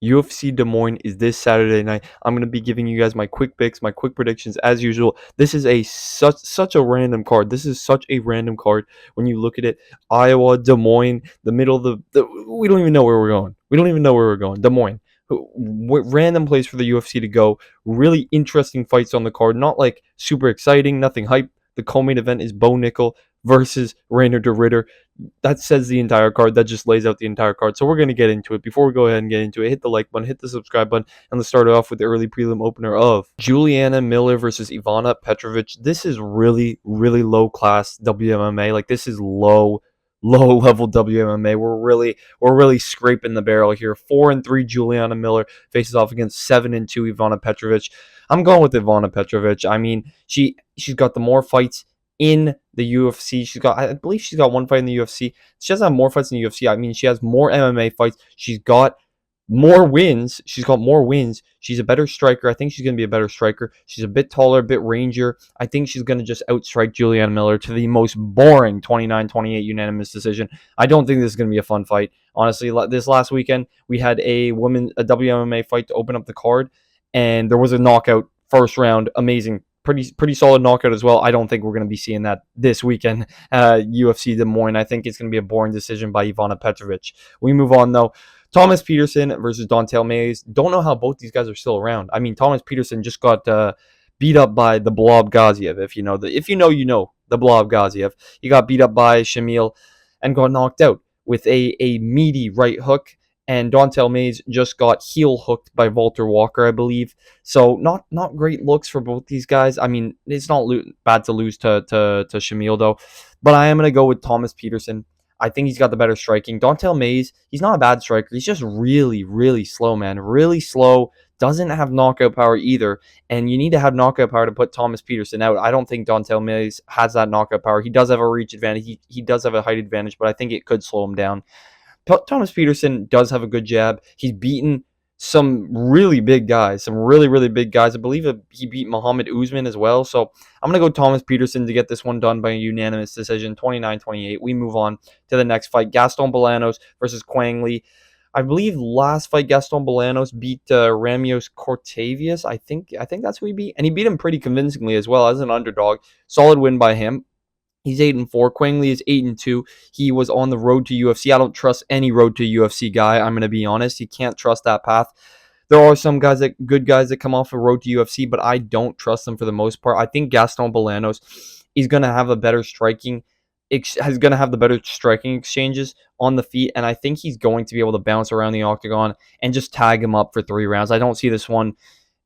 UFC Des Moines is this Saturday night. I'm going to be giving you guys my quick picks, my quick predictions as usual. This is such a random card. This is such a random card when you look at it. Iowa, Des Moines, the middle of the we don't even know where we're going. We don't even know where we're going. Des Moines. Random place for the UFC to go. Really interesting fights on the card. Not like super exciting, nothing hype. The co-main event is Bo Nickel versus Rainer de Ritter. That says the entire card. That just lays out the entire card. So we're going to get into it. Before we go ahead and get into it, hit the like button, hit the subscribe button, and let's start off with the early prelim opener of Juliana Miller versus Ivana Petrovic. This is really, really low class WMMA. Like, this is low level WMMA. We're really scraping the barrel here. 4-3 Juliana Miller faces off against 7-2 Ivana Petrovic. I'm going with Ivana Petrovic. I mean, she's got the more fights in the UFC. I believe she's got one fight in the UFC. She doesn't have more fights in the UFC. I mean, she has more MMA fights. She's got more wins. She's got more wins. She's a better striker. I think she's going to be a better striker. She's a bit taller, a bit rangier. I think she's going to just outstrike Juliana Miller to the most boring 29-28 unanimous decision. I don't think this is going to be a fun fight. Honestly, this last weekend, we had a WMMA fight to open up the card, and there was a knockout first round. Amazing. Pretty solid knockout as well. I don't think we're going to be seeing that this weekend. UFC Des Moines. I think it's going to be a boring decision by Ivana Petrovic. We move on though. Thomas Peterson versus Don'Tale Mayes. Don't know how both these guys are still around. I mean, Thomas Peterson just got beat up by the Blob Gaziev. If you know, you know the Blob Gaziev. He got beat up by Shamil and got knocked out with a meaty right hook. And Don'Tale Mayes just got heel hooked by Walter Walker, I believe. So not great looks for both these guys. I mean, it's not bad to lose to Shamil though, but I am gonna go with Thomas Peterson. I think he's got the better striking. Don'Tale Mayes, he's not a bad striker. He's just really, really slow, man. Really slow. Doesn't have knockout power either. And you need to have knockout power to put Thomas Peterson out. I don't think Don'Tale Mayes has that knockout power. He does have a reach advantage. He does have a height advantage, but I think it could slow him down. Thomas Peterson does have a good jab. He's beaten some really big guys, some really, really big guys. I believe he beat Muhammad Usman as well. So I'm going to go Thomas Peterson to get this one done by a unanimous decision, 29-28. We move on to the next fight, Gaston Bolanos versus Quang Lee. I believe last fight, Gaston Bolanos beat Ramios Cortavius. I think that's who he beat. And he beat him pretty convincingly as well as an underdog. Solid win by him. He's 8-4. Quang Lee is 8-2. He was on the road to UFC. I don't trust any road to UFC guy. I'm going to be honest. You can't trust that path. There are some good guys that come off a road to UFC, but I don't trust them for the most part. I think Gaston Bolanos is going to have a better striking. Is going to have the better striking exchanges on the feet, and I think he's going to be able to bounce around the octagon and just tag him up for 3 rounds. I don't see this one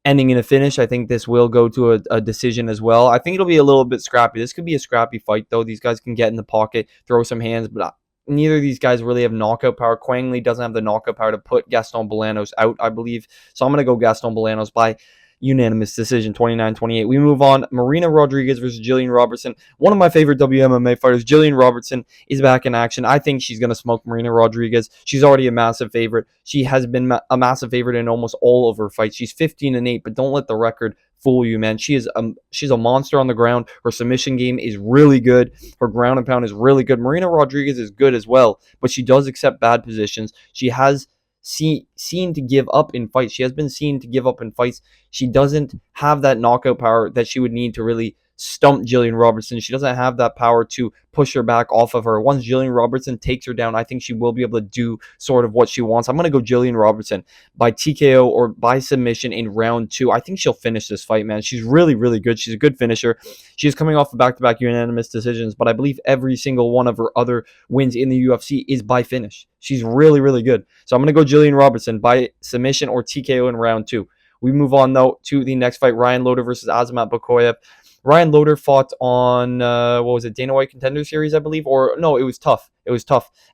ending in a finish. I think this will go to a decision as well. I think it'll be a little bit scrappy. This could be a scrappy fight, though. These guys can get in the pocket, throw some hands, but neither of these guys really have knockout power. Quang Lee doesn't have the knockout power to put Gaston Bolanos out, I believe. So I'm going to go Gaston Bolanos by unanimous decision, 29-28. We move on. Marina Rodriguez versus Jillian Robertson. One of my favorite WMMA fighters. Jillian Robertson is back in action. I think she's going to smoke Marina Rodriguez. She's already a massive favorite. She has been a massive favorite in almost all of her fights. She's 15-8, but don't let the record fool you, man. She's a monster on the ground. Her submission game is really good. Her ground and pound is really good. Marina Rodriguez is good as well, but she does accept bad positions. She has seen to give up in fights. She has been seen to give up in fights. She doesn't have that knockout power that she would need to really stump Jillian Robertson. She doesn't have that power to push her back off of her. Once Jillian Robertson takes her down, I think she will be able to do sort of what she wants. I'm going to go Jillian Robertson by TKO or by submission in round 2. I think she'll finish this fight, man. She's really, really good. She's a good finisher. She's coming off of back-to-back unanimous decisions, but I believe every single one of her other wins in the UFC is by finish. She's really, really good. So I'm going to go Jillian Robertson by submission or TKO in round 2. We move on, though, to the next fight, Ryan Loder versus Azamat Bakoyev. Ryan Loder fought on, Dana White Contender Series, I believe? Or, no, it was tough.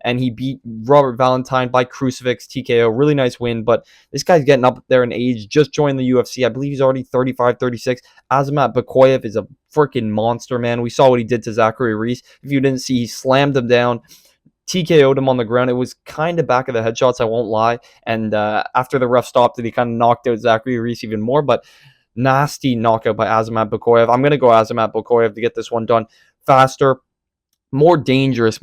And he beat Robert Valentine by crucifix TKO. Really nice win, but this guy's getting up there in age. Just joined the UFC. I believe he's already 35, 36. Azamat Bakoyev is a freaking monster, man. We saw what he did to Zachary Reese. If you didn't see, he slammed him down. TKO'd him on the ground. It was kind of back of the headshots, I won't lie. And after the ref stopped it, he kind of knocked out Zachary Reese even more. But nasty knockout by Azamat Bakoyev. I'm going to go Azamat Bakoyev to get this one done faster. more dangerous,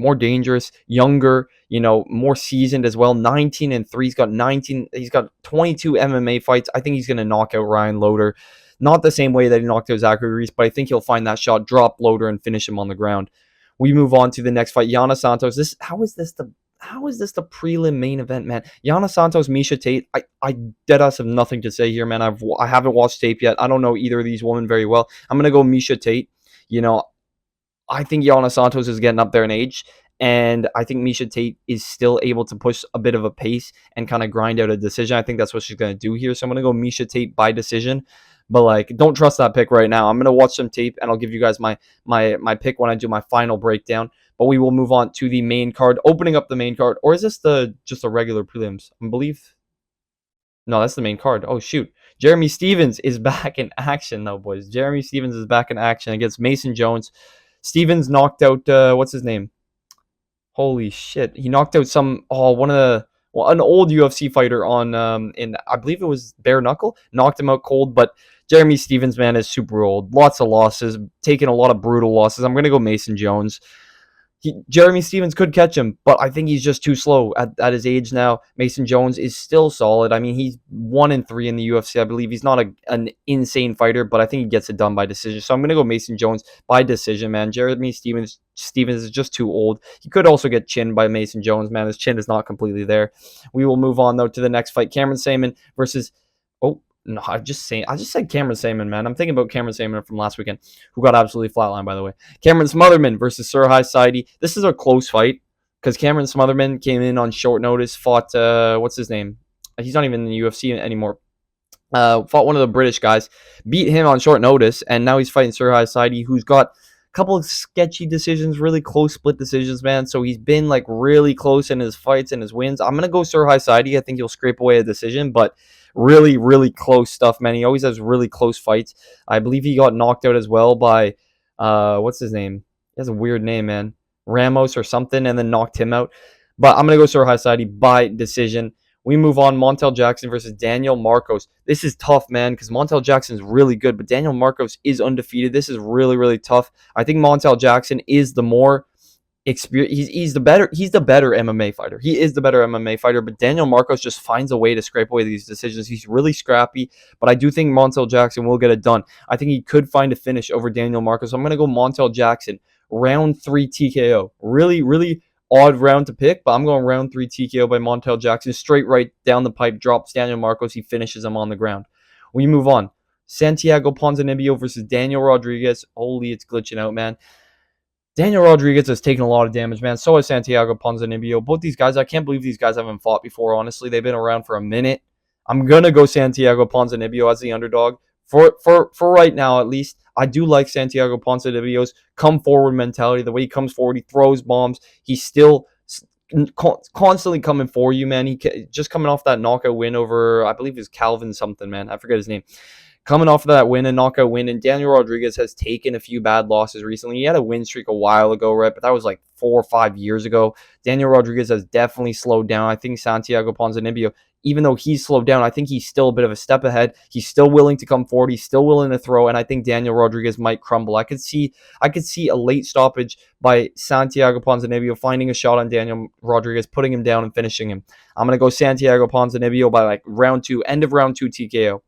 younger, more seasoned as well. 19-3. He's got 19. He's got 22 MMA fights. I think he's gonna knock out Ryan Loder, not the same way that he knocked out Zachary Reese, but I think he'll find that shot, drop Loder, and finish him on the ground. We move on to the next fight. Yana Santos. How is this the prelim main event, man? Yana Santos, Misha Tate. I dead ass have nothing to say here, man. I haven't watched tape yet. I don't know either of these women very well. I'm gonna go Misha Tate. You know, I think Yana Santos is getting up there in age, and I think Misha Tate is still able to push a bit of a pace and kind of grind out a decision. I think that's what she's going to do here. So I'm going to go Misha Tate by decision. But like, don't trust that pick right now. I'm going to watch some tape, and I'll give you guys my pick when I do my final breakdown. But we will move on to the main card, opening up the main card. Or is this just a regular prelims? I believe. No, that's the main card. Oh shoot. Jeremy Stevens is back in action though, boys. Jeremy Stevens is back in action against Mason Jones. Stevens knocked out what's his name? Holy shit. He knocked out an old UFC fighter on in I believe it was bare knuckle, knocked him out cold, but Jeremy Stevens, man, is super old. Lots of losses, taking a lot of brutal losses. I'm gonna go Mason Jones. Jeremy Stevens could catch him, but I think he's just too slow at his age now. Mason Jones is still solid. I mean, he's 1-3 in the UFC. I believe he's not an insane fighter, but I think he gets it done by decision. So I'm gonna go Mason Jones by decision, man. Jeremy Stevens is just too old. He could also get chinned by Mason Jones, man. His chin is not completely there. We will move on though to the next fight: Cameron Saman versus. Oh, no, I just said Cameron Saman, man. I'm thinking about Cameron Saman from last weekend, who got absolutely flatlined, by the way. Cameron Smotherman versus Surhai Saidi. This is a close fight because Cameron Smotherman came in on short notice, fought what's his name? He's not even in the UFC anymore. Fought one of the British guys, beat him on short notice, and now he's fighting Surhai Saidi, who's got a couple of sketchy decisions, really close split decisions, man. So he's been like really close in his fights and his wins. I'm gonna go Surhai Saidi. I think he'll scrape away a decision, but really, really close stuff, man. He always has really close fights. I believe he got knocked out as well by what's his name? He has a weird name, man. Ramos or something, and then knocked him out. But I'm gonna go Surhai Saidi by decision. We move on. Montel Jackson versus Daniel Marcos. This is tough, man, because Montel Jackson is really good, but Daniel Marcos is undefeated. This is really, really tough. I think Montel Jackson is the more experience. He's the better MMA fighter. He is the better MMA fighter, but Daniel Marcos just finds a way to scrape away these decisions. He's really scrappy, but I do think Montel Jackson will get it done. I think he could find a finish over Daniel Marcos. I'm going to go Montel Jackson, round 3 TKO. Really, really odd round to pick, but I'm going round 3 TKO by Montel Jackson. Straight right down the pipe, drops Daniel Marcos. He finishes him on the ground. We move on. Santiago Ponzinibbio versus Daniel Rodriguez. Holy, it's glitching out, man. Daniel Rodriguez has taken a lot of damage, man. So has Santiago Ponzinibbio. Both these guys, I can't believe these guys haven't fought before, honestly. They've been around for a minute. I'm going to go Santiago Ponzinibbio as the underdog. For right now, at least, I do like Santiago Ponzinibbio's come forward mentality. The way he comes forward, he throws bombs. He's still constantly coming for you, man. He just coming off that knockout win over, I believe it's Calvin something, man. I forget his name. Coming off of that win, and knockout win, and Daniel Rodriguez has taken a few bad losses recently. He had a win streak a while ago, right? But that was like 4 or 5 years ago. Daniel Rodriguez has definitely slowed down. I think Santiago Ponzinibbio, even though he's slowed down, I think he's still a bit of a step ahead. He's still willing to come forward. He's still willing to throw, and I think Daniel Rodriguez might crumble. I could see a late stoppage by Santiago Ponzinibbio, finding a shot on Daniel Rodriguez, putting him down and finishing him. I'm going to go Santiago Ponzinibbio by like round 2, end of round 2 TKO.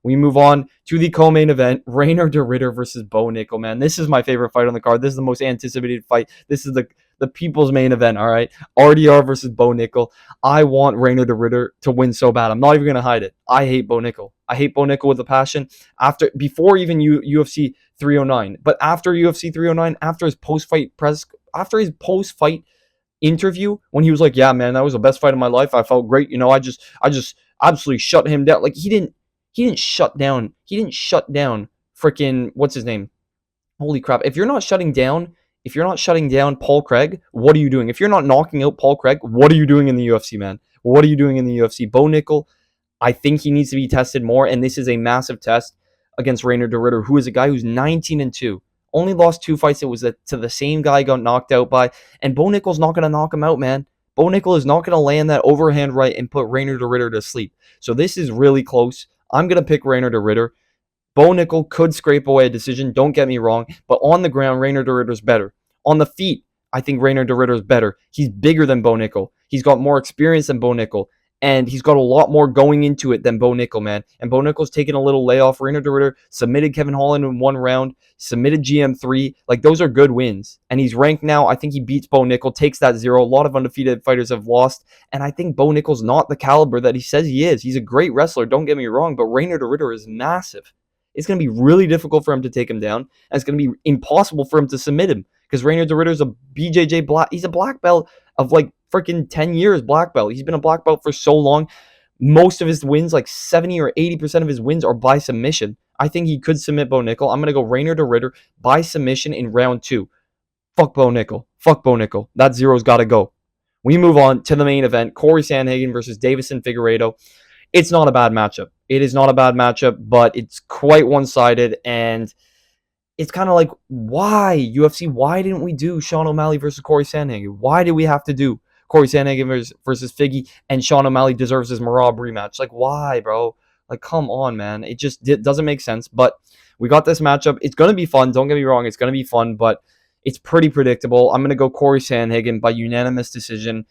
We move on to the co-main event, Reiner de Ridder versus Bo Nickel, man. This is my favorite fight on the card. This is the most anticipated fight. This is the people's main event, all right? RDR versus Bo Nickel. I want Reiner de Ridder to win so bad. I'm not even going to hide it. I hate Bo Nickel. I hate Bo Nickel with a passion. Before even UFC 309, but after UFC 309, after his post-fight interview, when he was like, "Yeah, man, that was the best fight of my life. I felt great. I just absolutely shut him down." Like he didn't shut down. He didn't shut down freaking what's his name? Holy crap. If you're not shutting down Paul Craig, what are you doing? If you're not knocking out Paul Craig, what are you doing in the UFC, man? What are you doing in the UFC? Bo Nickel, I think he needs to be tested more, and this is a massive test against Reiner de Ridder, who is a guy who's 19-2. Only lost 2 fights. It was to the same guy he got knocked out by, and Bo Nickel's not going to knock him out, man. Bo Nickel is not going to land that overhand right and put Reiner de Ridder to sleep. So this is really close. I'm going to pick Reiner de Ridder. Bo Nickel could scrape away a decision, don't get me wrong, but on the ground, Reiner de Ridder's better. On the feet, I think Rainer de Ritter is better. He's bigger than Bo Nickel. He's got more experience than Bo Nickel. And he's got a lot more going into it than Bo Nickel, man. And Bo Nickel's taken a little layoff. Rainer de Ritter submitted Kevin Holland in one round, submitted GM3. Like, those are good wins. And he's ranked now. I think he beats Bo Nickel, takes that 0. A lot of undefeated fighters have lost. And I think Bo Nickel's not the caliber that he says he is. He's a great wrestler, don't get me wrong, but Rainer de Ritter is massive. It's going to be really difficult for him to take him down. And it's going to be impossible for him to submit him. Because Rainer de Ritter's a BJJ black. He's a black belt of like freaking 10 years black belt. He's been a black belt for so long. Most of his wins, like 70 or 80% of his wins, are by submission. I think he could submit Bo Nickel. I'm going to go Rainer de Ritter by submission in round 2. Fuck Bo Nickel. Fuck Bo Nickel. That 0's got to go. We move on to the main event. Corey Sandhagen versus Davison Figueiredo. It's not a bad matchup. It is not a bad matchup, but it's quite one-sided, and it's kind of like, why, UFC? Why didn't we do Sean O'Malley versus Corey Sandhagen? Why did we have to do Corey Sandhagen versus Figgy, and Sean O'Malley deserves his Marab rematch? Like, why, bro? Like, come on, man. It just doesn't make sense. But we got this matchup. It's going to be fun. Don't get me wrong. It's going to be fun, but it's pretty predictable. I'm going to go Corey Sandhagen by unanimous decision,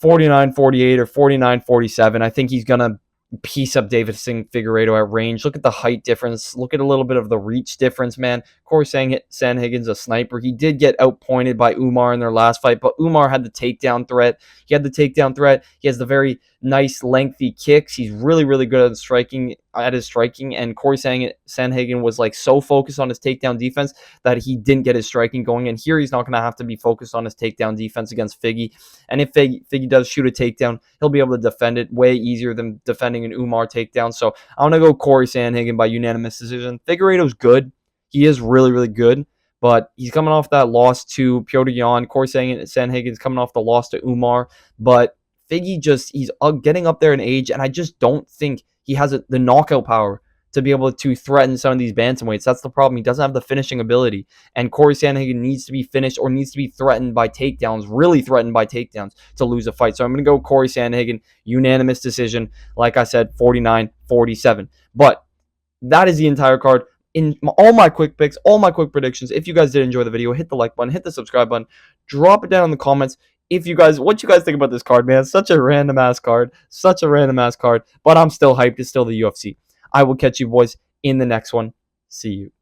49-48 or 49-47. I think he's going to piece up Davison Figueiredo at range. Look at the height difference. Look at a little bit of the reach difference, man. Corey Sandhagen's a sniper. He did get outpointed by Umar in their last fight, but Umar had the takedown threat. He had the takedown threat. He has the very nice, lengthy kicks. He's really, really good at his striking, and Corey Sandhagen was like so focused on his takedown defense that he didn't get his striking going, and here he's not going to have to be focused on his takedown defense against Figgy. And if Figgy does shoot a takedown, he'll be able to defend it way easier than defending an Umar takedown. So I'm going to go Corey Sandhagen by unanimous decision. Figueiredo's good. He is really, really good, but he's coming off that loss to Piotr Jan. Corey Sandhagen's coming off the loss to Umar, but Figgy he's getting up there in age, and I just don't think he has the knockout power to be able to threaten some of these bantamweights. That's the problem. He doesn't have the finishing ability, and Corey Sandhagen needs to be finished or needs to be threatened by takedowns, really threatened by takedowns to lose a fight. So I'm going to go Corey Sandhagen, unanimous decision, like I said, 49-47. But that is the entire card. In all my quick picks, all my quick predictions. If you guys did enjoy the video, hit the like button, hit the subscribe button, drop it down in the comments. What you guys think about this card, man. Such a random ass card. But I'm still hyped. It's still the UFC. I will catch you boys in the next one. See you.